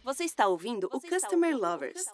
Você está ouvindo o Customer Lovers.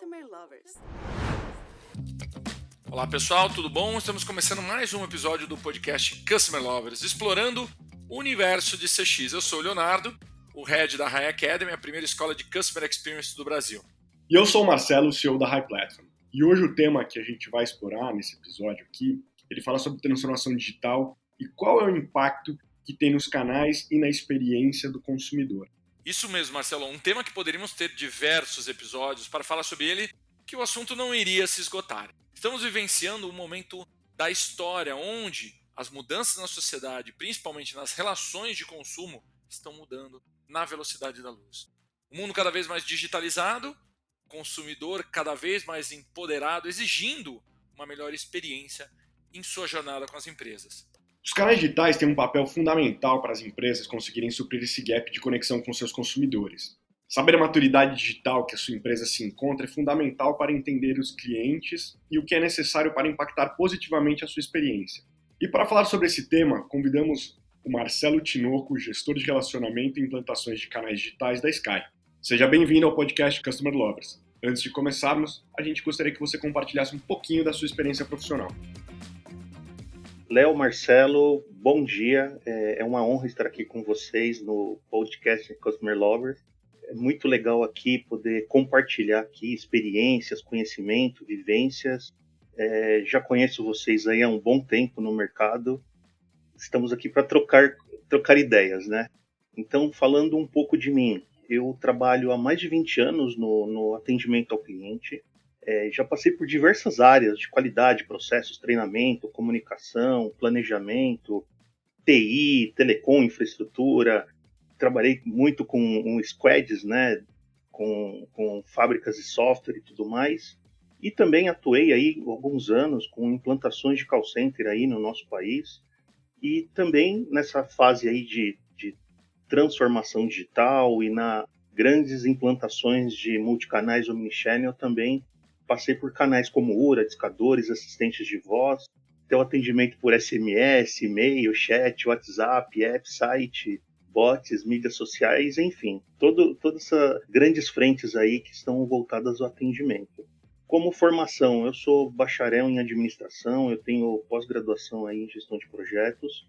Olá pessoal, tudo bom? Estamos começando mais um episódio do podcast Customer Lovers, explorando o universo de CX. Eu sou o Leonardo, o Head da High Academy, a primeira escola de Customer Experience do Brasil. E eu sou o Marcelo, o CEO da High Platform. E hoje o tema que a gente vai explorar nesse episódio aqui, ele fala sobre transformação digital e qual é o impacto que tem nos canais e na experiência do consumidor. Isso mesmo, Marcelo, um tema que poderíamos ter diversos episódios para falar sobre ele, que o assunto não iria se esgotar. Estamos vivenciando um momento da história onde as mudanças na sociedade, principalmente nas relações de consumo, estão mudando na velocidade da luz. O mundo cada vez mais digitalizado, consumidor cada vez mais empoderado, exigindo uma melhor experiência em sua jornada com as empresas. Os canais digitais têm um papel fundamental para as empresas conseguirem suprir esse gap de conexão com seus consumidores. Saber a maturidade digital que a sua empresa se encontra é fundamental para entender os clientes e o que é necessário para impactar positivamente a sua experiência. E para falar sobre esse tema, convidamos o Marcelo Tinoco, gestor de relacionamento e implantações de canais digitais da Sky. Seja bem-vindo ao podcast Customer Lovers. Antes de começarmos, a gente gostaria que você compartilhasse um pouquinho da sua experiência profissional. Léo, Marcelo, bom dia. É uma honra estar aqui com vocês no podcast Customer Lovers. É muito legal aqui poder compartilhar aqui experiências, conhecimento, vivências. Já conheço vocês aí há um bom tempo no mercado. Estamos aqui para trocar ideias, né? Então, falando um pouco de mim, eu trabalho há mais de 20 anos no atendimento ao cliente. Já passei por diversas áreas de qualidade, processos, treinamento, comunicação, planejamento, TI, telecom, infraestrutura. Trabalhei muito com squads, né, com fábricas de software e tudo mais. E também atuei aí alguns anos com implantações de call center aí no nosso país. E também nessa fase aí de transformação digital e na grandes implantações de multicanais omnichannel também passei por canais como URA, discadores, assistentes de voz, até o atendimento por SMS, e-mail, chat, WhatsApp, app, site, bots, mídias sociais, enfim, todas essas grandes frentes aí que estão voltadas ao atendimento. Como formação, eu sou bacharel em administração, eu tenho pós-graduação aí em gestão de projetos,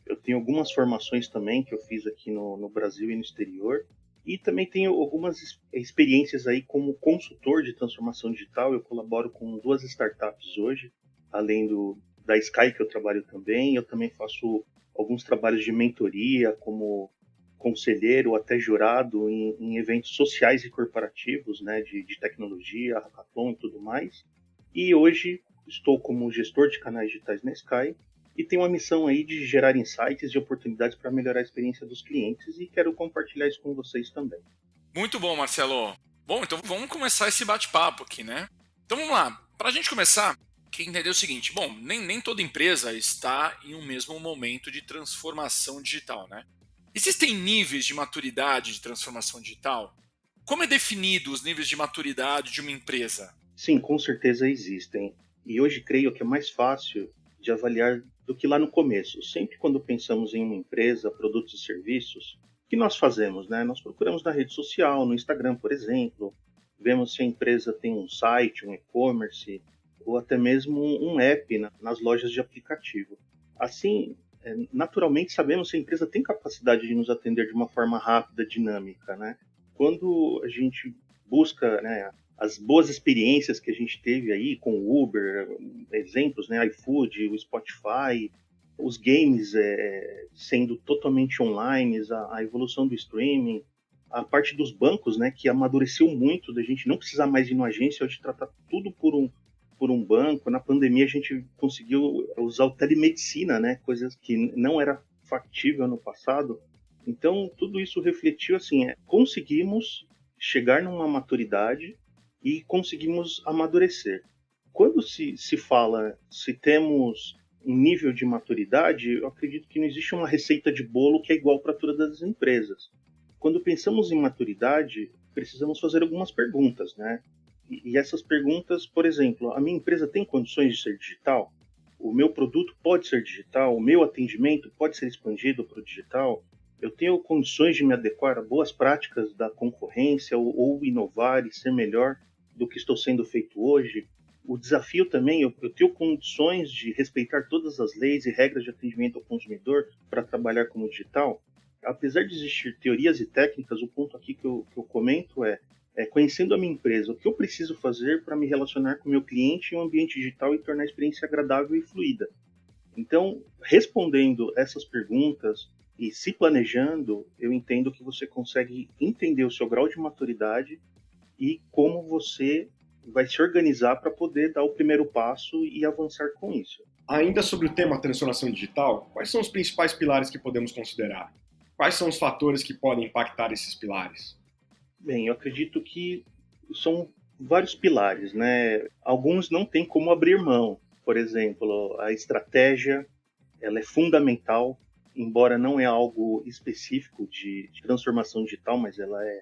eu tenho algumas formações também que eu fiz aqui no Brasil e no exterior. E também tenho algumas experiências aí como consultor de transformação digital. Eu colaboro com 2 startups hoje, além da Sky, que eu trabalho também. Eu também faço alguns trabalhos de mentoria, como conselheiro, até jurado, em eventos sociais e corporativos, né, de tecnologia, hackathon e tudo mais. E hoje estou como gestor de canais digitais na Sky, e tem uma missão aí de gerar insights e oportunidades para melhorar a experiência dos clientes e quero compartilhar isso com vocês também. Muito bom, Marcelo. Bom, então vamos começar esse bate-papo aqui, né? Então vamos lá. Para a gente começar, quem entender o seguinte, bom, nem toda empresa está em um mesmo momento de transformação digital, né? Existem níveis de maturidade de transformação digital? Como é definido os níveis de maturidade de uma empresa? Sim, com certeza existem. E hoje creio que é mais fácil de avaliar do que lá no começo. Sempre quando pensamos em uma empresa, produtos e serviços, o que nós fazemos, né? Nós procuramos na rede social, no Instagram, por exemplo, vemos se a empresa tem um site, um e-commerce, ou até mesmo um app nas lojas de aplicativo. Assim, naturalmente sabemos se a empresa tem capacidade de nos atender de uma forma rápida, dinâmica, né? Quando a gente busca, né, as boas experiências que a gente teve aí com o Uber, exemplos, né, iFood, o Spotify, os games sendo totalmente online, a evolução do streaming, a parte dos bancos, né, que amadureceu muito, da gente não precisar mais ir numa agência, de tratar tudo por um banco. Na pandemia a gente conseguiu usar o telemedicina, né, coisas que não era factível no passado. Então tudo isso refletiu assim, conseguimos chegar numa maturidade e conseguimos amadurecer. Quando se fala, se temos um nível de maturidade, eu acredito que não existe uma receita de bolo que é igual para todas as empresas. Quando pensamos em maturidade, precisamos fazer algumas perguntas, né? E essas perguntas, por exemplo, a minha empresa tem condições de ser digital? O meu produto pode ser digital? O meu atendimento pode ser expandido para o digital? Eu tenho condições de me adequar a boas práticas da concorrência ou inovar e ser melhor do que estou sendo feito hoje? O desafio também, eu tenho condições de respeitar todas as leis e regras de atendimento ao consumidor para trabalhar como digital? Apesar de existir teorias e técnicas, o ponto aqui que eu comento é conhecendo a minha empresa, o que eu preciso fazer para me relacionar com o meu cliente em um ambiente digital e tornar a experiência agradável e fluida. Então, respondendo essas perguntas e se planejando, eu entendo que você consegue entender o seu grau de maturidade e como você vai se organizar para poder dar o primeiro passo e avançar com isso. Ainda sobre o tema transformação digital, quais são os principais pilares que podemos considerar? Quais são os fatores que podem impactar esses pilares? Bem, eu acredito que são vários pilares, né? Alguns não tem como abrir mão. Por exemplo, a estratégia, ela é fundamental, embora não é algo específico de transformação digital, mas ela é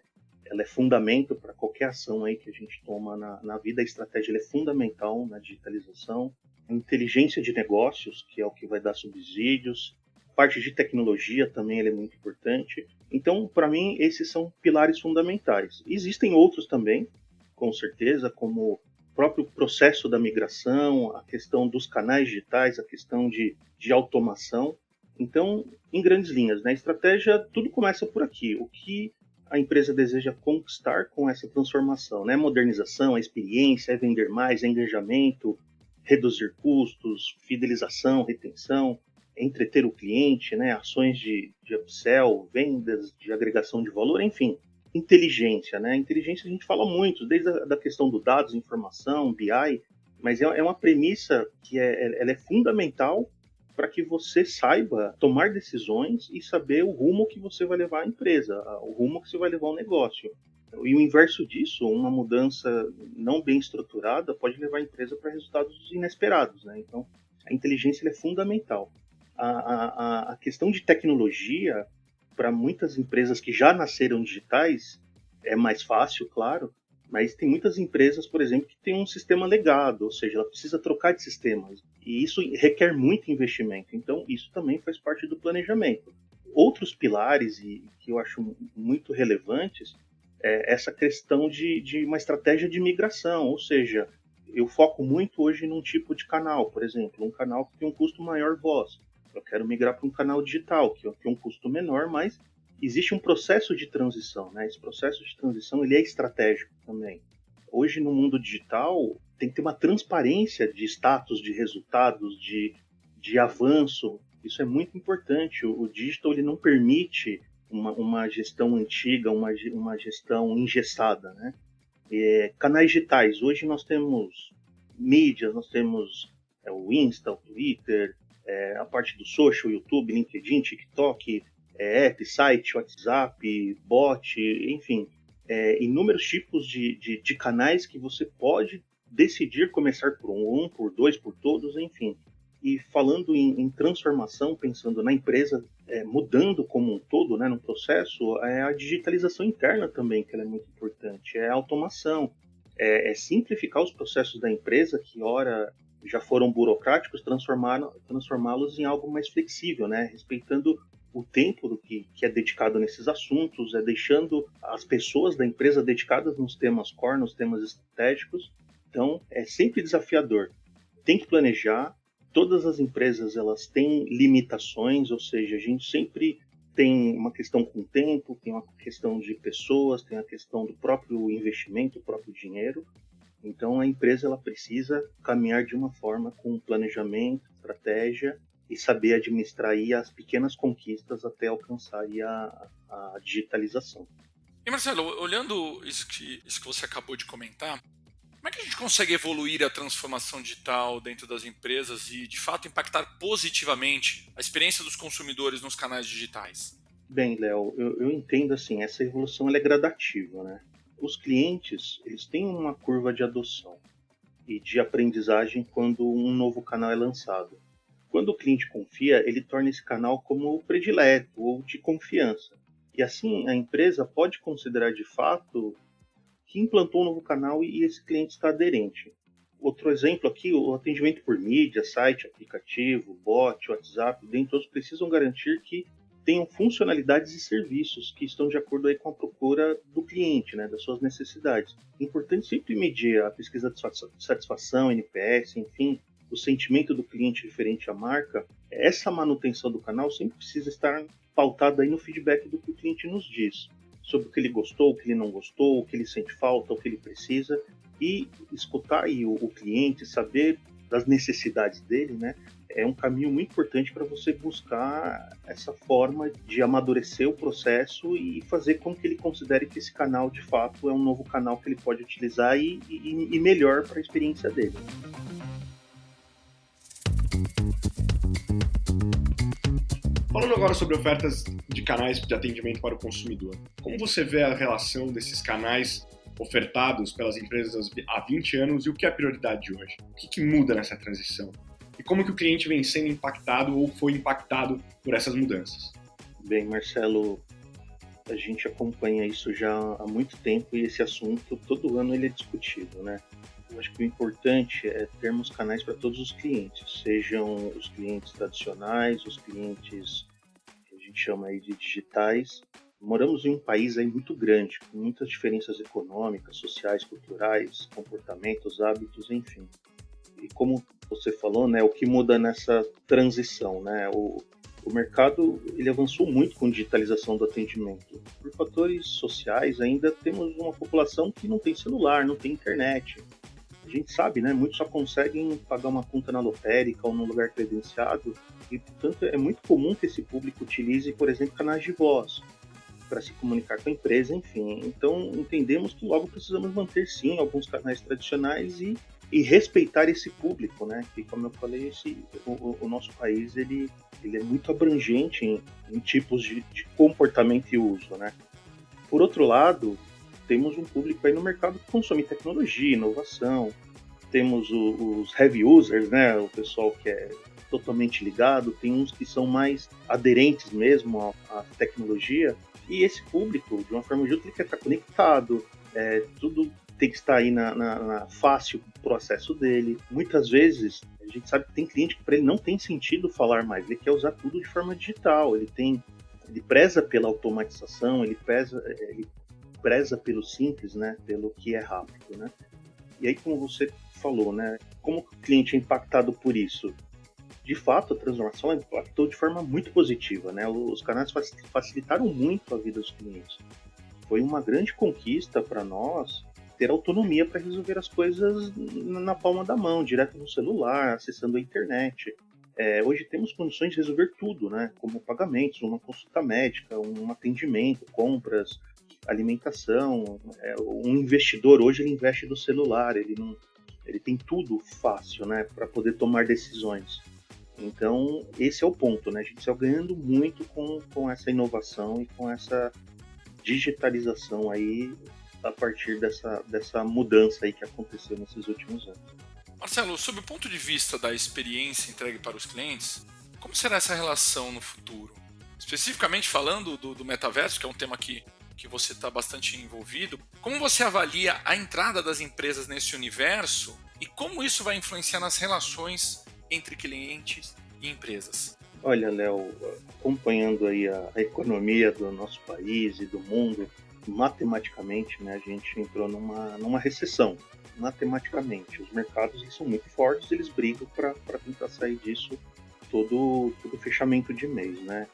fundamento para qualquer ação aí que a gente toma na vida. A estratégia ela é fundamental na digitalização. A inteligência de negócios, que é o que vai dar subsídios. A parte de tecnologia também ela é muito importante. Então, para mim, esses são pilares fundamentais. Existem outros também, com certeza, como o próprio processo da migração, a questão dos canais digitais, a questão de automação. Então, em grandes linhas, né, estratégia, tudo começa por aqui. O que a empresa deseja conquistar com essa transformação, né? Modernização, a experiência, é vender mais, é engajamento, reduzir custos, fidelização, retenção, entreter o cliente, né? Ações de upsell, vendas, de agregação de valor, enfim. Inteligência, né? Inteligência a gente fala muito, desde a da questão do dados, informação, BI, mas é uma premissa que ela é fundamental para que você saiba tomar decisões e saber o rumo que você vai levar a empresa, o rumo que você vai levar o negócio. E o inverso disso, uma mudança não bem estruturada pode levar a empresa para resultados inesperados, né? Então, a inteligência é fundamental. A questão de tecnologia, para muitas empresas que já nasceram digitais, é mais fácil, claro, mas tem muitas empresas, por exemplo, que têm um sistema legado, ou seja, ela precisa trocar de sistemas. E isso requer muito investimento. Então, isso também faz parte do planejamento. Outros pilares, e que eu acho muito relevantes, é essa questão de uma estratégia de migração. Ou seja, eu foco muito hoje num tipo de canal, por exemplo, um canal que tem um custo maior voz. Eu quero migrar para um canal digital, que tem um custo menor, mas existe um processo de transição, né? Esse processo de transição ele é estratégico também. Hoje, no mundo digital, tem que ter uma transparência de status, de resultados, de avanço. Isso é muito importante. O digital ele não permite uma gestão antiga, uma gestão engessada, né? Canais digitais. Hoje nós temos mídias, nós temos o Insta, o Twitter, a parte do social, YouTube, LinkedIn, TikTok, app, site, WhatsApp, bot, enfim, inúmeros tipos de canais que você pode decidir começar por um, por dois, por todos, enfim. E falando em transformação, pensando na empresa mudando como um todo, né, no processo, a digitalização interna também, que ela é muito importante, é a automação, é simplificar os processos da empresa, que ora já foram burocráticos, transformá-los em algo mais flexível, né, respeitando o tempo que é dedicado nesses assuntos, deixando as pessoas da empresa dedicadas nos temas core, nos temas estratégicos. Então, é sempre desafiador. Tem que planejar. Todas as empresas elas têm limitações, ou seja, a gente sempre tem uma questão com o tempo, tem uma questão de pessoas, tem a questão do próprio investimento, o próprio dinheiro. Então, a empresa ela precisa caminhar de uma forma com planejamento, estratégia, e saber administrar aí as pequenas conquistas até alcançar aí a digitalização. E Marcelo, olhando isso que você acabou de comentar, como é que a gente consegue evoluir a transformação digital dentro das empresas e, de fato, impactar positivamente a experiência dos consumidores nos canais digitais? Bem, Léo, eu entendo assim, essa evolução ela é gradativa, né? Os clientes, eles têm uma curva de adoção e de aprendizagem quando um novo canal é lançado. Quando o cliente confia, ele torna esse canal como o predileto ou de confiança. E assim, a empresa pode considerar de fato que implantou um novo canal e esse cliente está aderente. Outro exemplo aqui, o atendimento por mídia, site, aplicativo, bot, WhatsApp, dentre outros, precisam garantir que tenham funcionalidades e serviços que estão de acordo aí com a procura do cliente, né, das suas necessidades. É importante sempre medir a pesquisa de satisfação, NPS, enfim, o sentimento do cliente referente à marca. Essa manutenção do canal sempre precisa estar pautada aí no feedback do que o cliente nos diz, sobre o que ele gostou, o que ele não gostou, o que ele sente falta, o que ele precisa, e escutar aí o cliente, saber das necessidades dele, né? É um caminho muito importante para você buscar essa forma de amadurecer o processo e fazer com que ele considere que esse canal, de fato, é um novo canal que ele pode utilizar e melhor para a experiência dele. Falando agora sobre ofertas de canais de atendimento para o consumidor, como você vê a relação desses canais ofertados pelas empresas há 20 anos e o que é a prioridade hoje? O que muda nessa transição? E como que o cliente vem sendo impactado ou foi impactado por essas mudanças? Bem, Marcelo, a gente acompanha isso já há muito tempo e esse assunto, todo ano ele é discutido, né? Eu acho que o importante é termos canais para todos os clientes, sejam os clientes tradicionais, os clientes que a gente chama aí de digitais. Moramos em um país aí muito grande, com muitas diferenças econômicas, sociais, culturais, comportamentos, hábitos, enfim. E como você falou, né, o que muda nessa transição, né? O mercado ele avançou muito com a digitalização do atendimento. Por fatores sociais, ainda temos uma população que não tem celular, não tem internet. A gente sabe, né? Muitos só conseguem pagar uma conta na lotérica ou num lugar credenciado e, portanto, é muito comum que esse público utilize, por exemplo, canais de voz para se comunicar com a empresa, enfim. Então, entendemos que logo precisamos manter, sim, alguns canais tradicionais e respeitar esse público, né? Que, como eu falei, o nosso país ele é muito abrangente em tipos de comportamento e uso, né? Por outro lado, temos um público aí no mercado que consome tecnologia, inovação, temos os heavy users, né? O pessoal que é totalmente ligado, tem uns que são mais aderentes mesmo à tecnologia, e esse público, de uma forma ou de outra, ele quer estar conectado, tudo tem que estar aí na fácil processo dele. Muitas vezes, a gente sabe que tem cliente que para ele não tem sentido falar mais, ele quer usar tudo de forma digital, ele preza pela automatização, ele preza pelo simples, né, pelo que é rápido, né? E aí, como você falou, né, como o cliente é impactado por isso? De fato, a transformação impactou de forma muito positiva, né? Os canais facilitaram muito a vida dos clientes. Foi uma grande conquista para nós ter autonomia para resolver as coisas na palma da mão, direto no celular, acessando a internet. Hoje temos condições de resolver tudo, né? Como pagamentos, uma consulta médica, um atendimento, compras, alimentação. Um investidor hoje ele investe do celular, ele tem tudo fácil, né? Para poder tomar decisões. Então, esse é o ponto, né? A gente está ganhando muito com essa inovação e com essa digitalização aí a partir dessa mudança aí que aconteceu nesses últimos anos. Marcelo, sob o ponto de vista da experiência entregue para os clientes, como será essa relação no futuro? Especificamente falando do metaverso, que é um tema que você está bastante envolvido, como você avalia a entrada das empresas nesse universo e como isso vai influenciar nas relações entre clientes e empresas? Olha, Léo, acompanhando aí a economia do nosso país e do mundo, matematicamente, né, a gente entrou numa recessão. Matematicamente, os mercados eles são muito fortes, eles brigam para tentar sair disso todo fechamento de mês, né?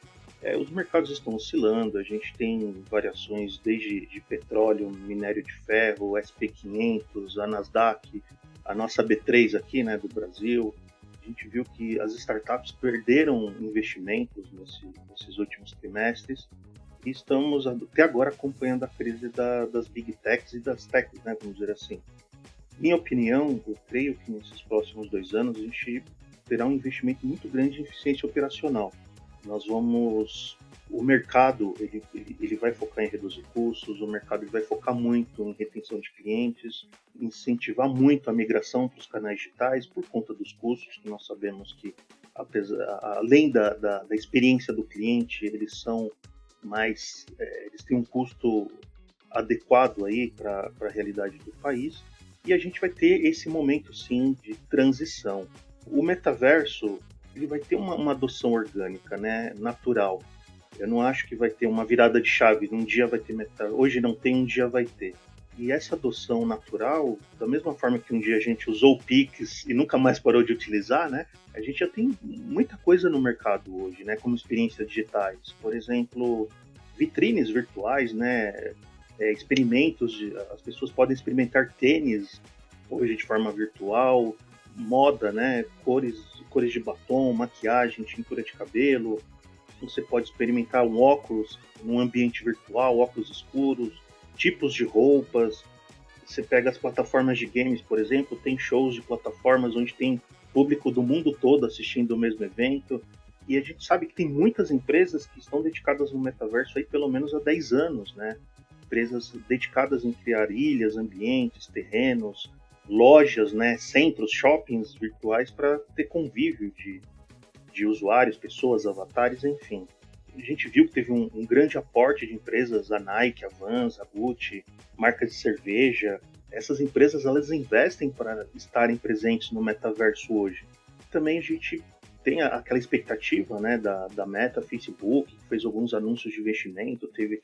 Os mercados estão oscilando, a gente tem variações desde de petróleo, minério de ferro, SP500, a Nasdaq, a nossa B3 aqui, né, do Brasil. A gente viu que as startups perderam investimentos nesses últimos trimestres e estamos até agora acompanhando a crise das big techs e das techs, né, vamos dizer assim. Minha opinião, eu creio que nesses próximos 2 anos a gente terá um investimento muito grande em eficiência operacional. O mercado ele vai focar em reduzir custos, o mercado ele vai focar muito em retenção de clientes, incentivar muito a migração para os canais digitais por conta dos custos, que nós sabemos que, além da experiência do cliente, eles são mais, eles têm um custo adequado aí para a realidade do país, e a gente vai ter esse momento sim de transição. O metaverso ele vai ter uma adoção orgânica, né, natural. Eu não acho que vai ter uma virada de chave, um dia vai ter metaverso, hoje não tem, um dia vai ter. E essa adoção natural, da mesma forma que um dia a gente usou o Pix e nunca mais parou de utilizar, né? A gente já tem muita coisa no mercado hoje, né? Como experiências digitais. Por exemplo, vitrines virtuais, né? Experimentos, as pessoas podem experimentar tênis hoje de forma virtual, moda, né? Cores de batom, maquiagem, tintura de cabelo. Você pode experimentar um óculos num ambiente virtual, óculos escuros, tipos de roupas. Você pega as plataformas de games, por exemplo, tem shows de plataformas onde tem público do mundo todo assistindo o mesmo evento. E a gente sabe que tem muitas empresas que estão dedicadas no metaverso aí pelo menos há 10 anos, né? Empresas dedicadas em criar ilhas, ambientes, terrenos, lojas, né? Centros, shoppings virtuais para ter convívio de usuários, pessoas, avatares, enfim. A gente viu que teve um grande aporte de empresas, a Nike, a Vans, a Gucci, marcas de cerveja. Essas empresas, elas investem para estarem presentes no metaverso hoje. Também a gente tem aquela expectativa, né, da Meta, Facebook, que fez alguns anúncios de investimento, teve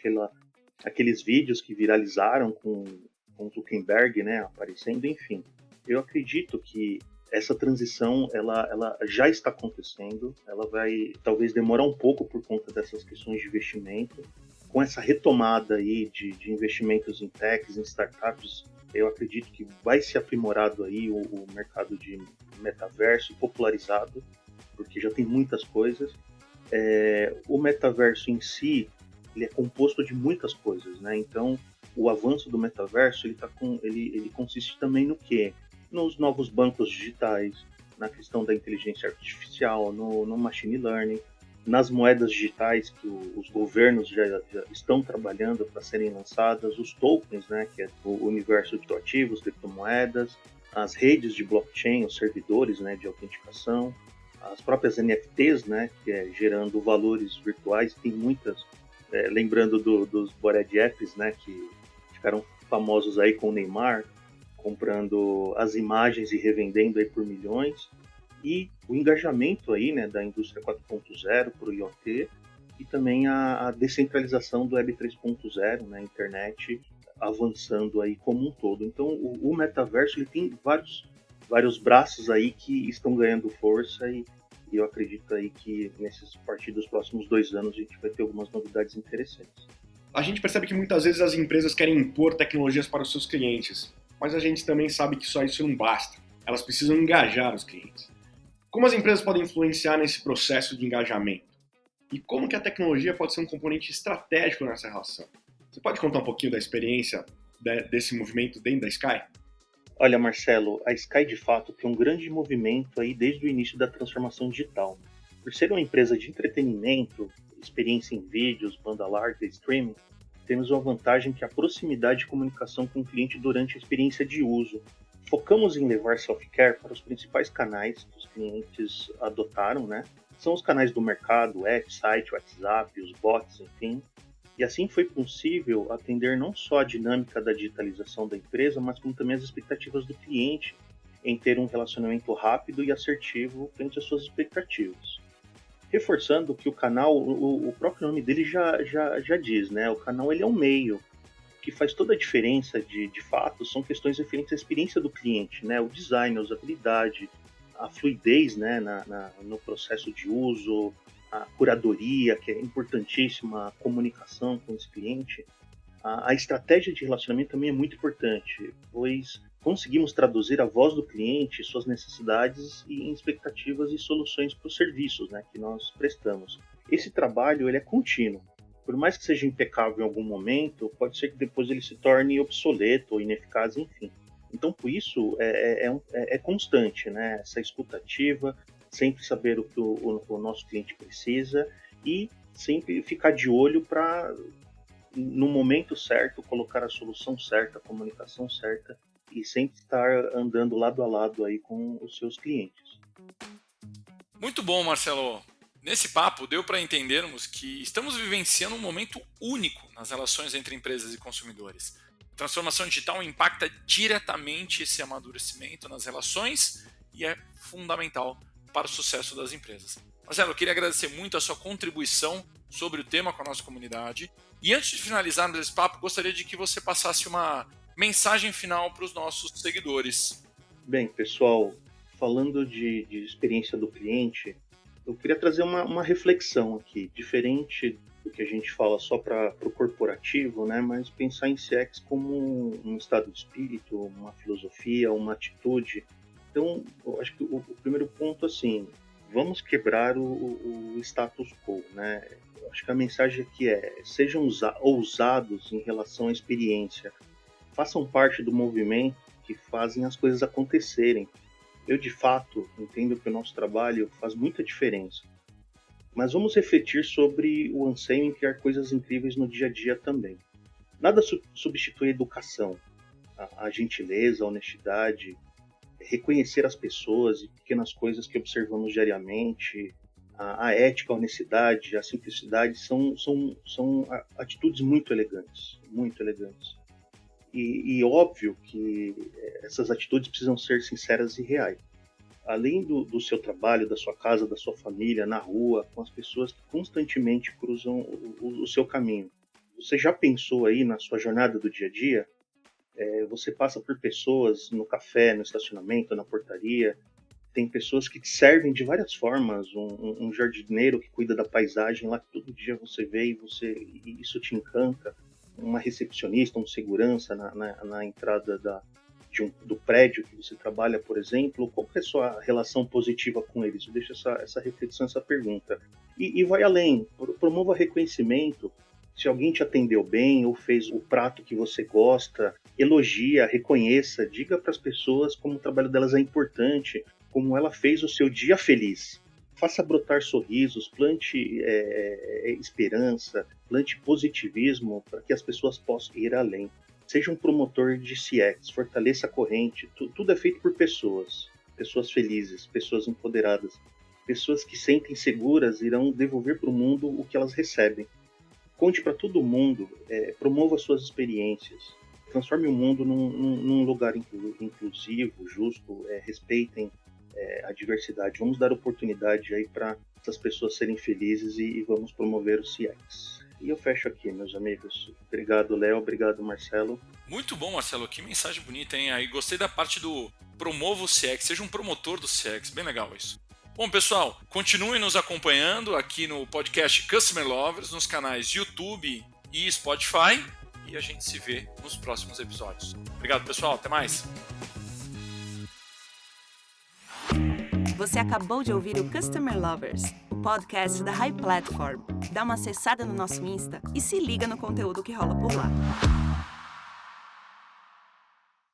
aqueles vídeos que viralizaram com o Zuckerberg, né, aparecendo, enfim. Eu acredito que essa transição ela já está acontecendo, ela vai talvez demorar um pouco por conta dessas questões de investimento. Com essa retomada aí de investimentos em techs, em startups, eu acredito que vai ser aprimorado aí o mercado de metaverso, popularizado, porque já tem muitas coisas. O metaverso em si, ele é composto de muitas coisas, né? Então, o avanço do metaverso, ele consiste também no quê? Nos novos bancos digitais, na questão da inteligência artificial, no machine learning, nas moedas digitais que os governos já estão trabalhando para serem lançadas, os tokens, né, que é o universo de ativos, criptomoedas, as redes de blockchain, os servidores, né, de autenticação, as próprias NFTs, né, que é gerando valores virtuais, tem muitas, lembrando dos Bored Apps, né, que ficaram famosos aí com o Neymar, comprando as imagens e revendendo aí por milhões, e o engajamento aí, né, da indústria 4.0 para o IoT, e também a descentralização do Web 3.0, né, a internet avançando aí como um todo. Então, o metaverso ele tem vários braços aí que estão ganhando força e eu acredito aí que a partir dos próximos 2 anos a gente vai ter algumas novidades interessantes. A gente percebe que muitas vezes as empresas querem impor tecnologias para os seus clientes, mas a gente também sabe que só isso não basta. Elas precisam engajar os clientes. Como as empresas podem influenciar nesse processo de engajamento? E como que a tecnologia pode ser um componente estratégico nessa relação? Você pode contar um pouquinho da experiência desse movimento dentro da Sky? Olha, Marcelo, a Sky de fato tem um grande movimento aí desde o início da transformação digital. Por ser uma empresa de entretenimento, experiência em vídeos, banda larga e streaming, temos uma vantagem que é a proximidade de comunicação com o cliente durante a experiência de uso. Focamos em levar self-care para os principais canais que os clientes adotaram, né? São os canais do mercado, app, site, WhatsApp, os bots, enfim. E assim foi possível atender não só a dinâmica da digitalização da empresa, mas como também as expectativas do cliente em ter um relacionamento rápido e assertivo frente às suas expectativas. Reforçando que o canal, o próprio nome dele já diz, né? O canal ele é um meio que faz toda a diferença de fato, são questões referentes à experiência do cliente, né? O design, a usabilidade, a fluidez, né? No processo de uso, a curadoria, que é importantíssima, a comunicação com esse cliente. A estratégia de relacionamento também é muito importante, pois conseguimos traduzir a voz do cliente, suas necessidades e expectativas e soluções para os serviços, né, que nós prestamos. Esse trabalho ele é contínuo. Por mais que seja impecável em algum momento, pode ser que depois ele se torne obsoleto ou ineficaz, enfim. Então, por isso, é constante, né? Essa escutativa, sempre saber o que o nosso cliente precisa e sempre ficar de olho para, no momento certo, colocar a solução certa, a comunicação certa e sempre estar andando lado a lado aí com os seus clientes. Muito bom, Marcelo. Nesse papo, deu para entendermos que estamos vivenciando um momento único nas relações entre empresas e consumidores. A transformação digital impacta diretamente esse amadurecimento nas relações e é fundamental para o sucesso das empresas. Marcelo, eu queria agradecer muito a sua contribuição sobre o tema com a nossa comunidade. E antes de finalizarmos esse papo, gostaria de que você passasse uma mensagem final para os nossos seguidores. Bem, pessoal, falando de experiência do cliente, eu queria trazer uma reflexão aqui, diferente do que a gente fala só para o corporativo, né? Mas pensar em CX como um estado de espírito, uma filosofia, uma atitude. Então, eu acho que o primeiro ponto, assim, vamos quebrar o status quo, né? Eu acho que a mensagem aqui sejam ousados em relação à experiência, façam parte do movimento que fazem as coisas acontecerem. Eu, de fato, entendo que o nosso trabalho faz muita diferença. Mas vamos refletir sobre o anseio em criar coisas incríveis no dia a dia também. Nada substitui a educação, a gentileza, a honestidade, reconhecer as pessoas e pequenas coisas que observamos diariamente, a ética, a honestidade, a simplicidade são atitudes muito elegantes, muito elegantes. E óbvio que essas atitudes precisam ser sinceras e reais. Além do seu trabalho, da sua casa, da sua família, na rua, com as pessoas que constantemente cruzam o seu caminho. Você já pensou aí na sua jornada do dia a dia? Você passa por pessoas no café, no estacionamento, na portaria. Tem pessoas que te servem de várias formas. Um jardineiro que cuida da paisagem lá, que todo dia você vê e isso te encanta. Uma recepcionista, um segurança na entrada do prédio que você trabalha, por exemplo. Qual que é a sua relação positiva com eles? Eu deixo essa reflexão, essa pergunta. E vai além, promova reconhecimento. Se alguém te atendeu bem ou fez o prato que você gosta, elogia, reconheça, diga para as pessoas como o trabalho delas é importante, como ela fez o seu dia feliz. Faça brotar sorrisos, plante esperança, plante positivismo para que as pessoas possam ir além. Seja um promotor de CX, fortaleça a corrente. Tudo é feito por pessoas felizes, pessoas empoderadas. Pessoas que sentem seguras irão devolver para o mundo o que elas recebem. Conte para todo mundo, promova suas experiências, transforme o mundo num lugar inclusivo, justo, respeitem a diversidade. Vamos dar oportunidade aí para essas pessoas serem felizes e vamos promover o CX. E eu fecho aqui, meus amigos. Obrigado, Léo. Obrigado, Marcelo. Muito bom, Marcelo. Que mensagem bonita, hein? Aí gostei da parte do promova o CX, seja um promotor do CX. Bem legal isso. Bom, pessoal, continuem nos acompanhando aqui no podcast Customer Lovers, nos canais YouTube e Spotify. E a gente se vê nos próximos episódios. Obrigado, pessoal. Até mais. Você acabou de ouvir o Customer Lovers, o podcast da High Platform. Dá uma acessada no nosso Insta e se liga no conteúdo que rola por lá.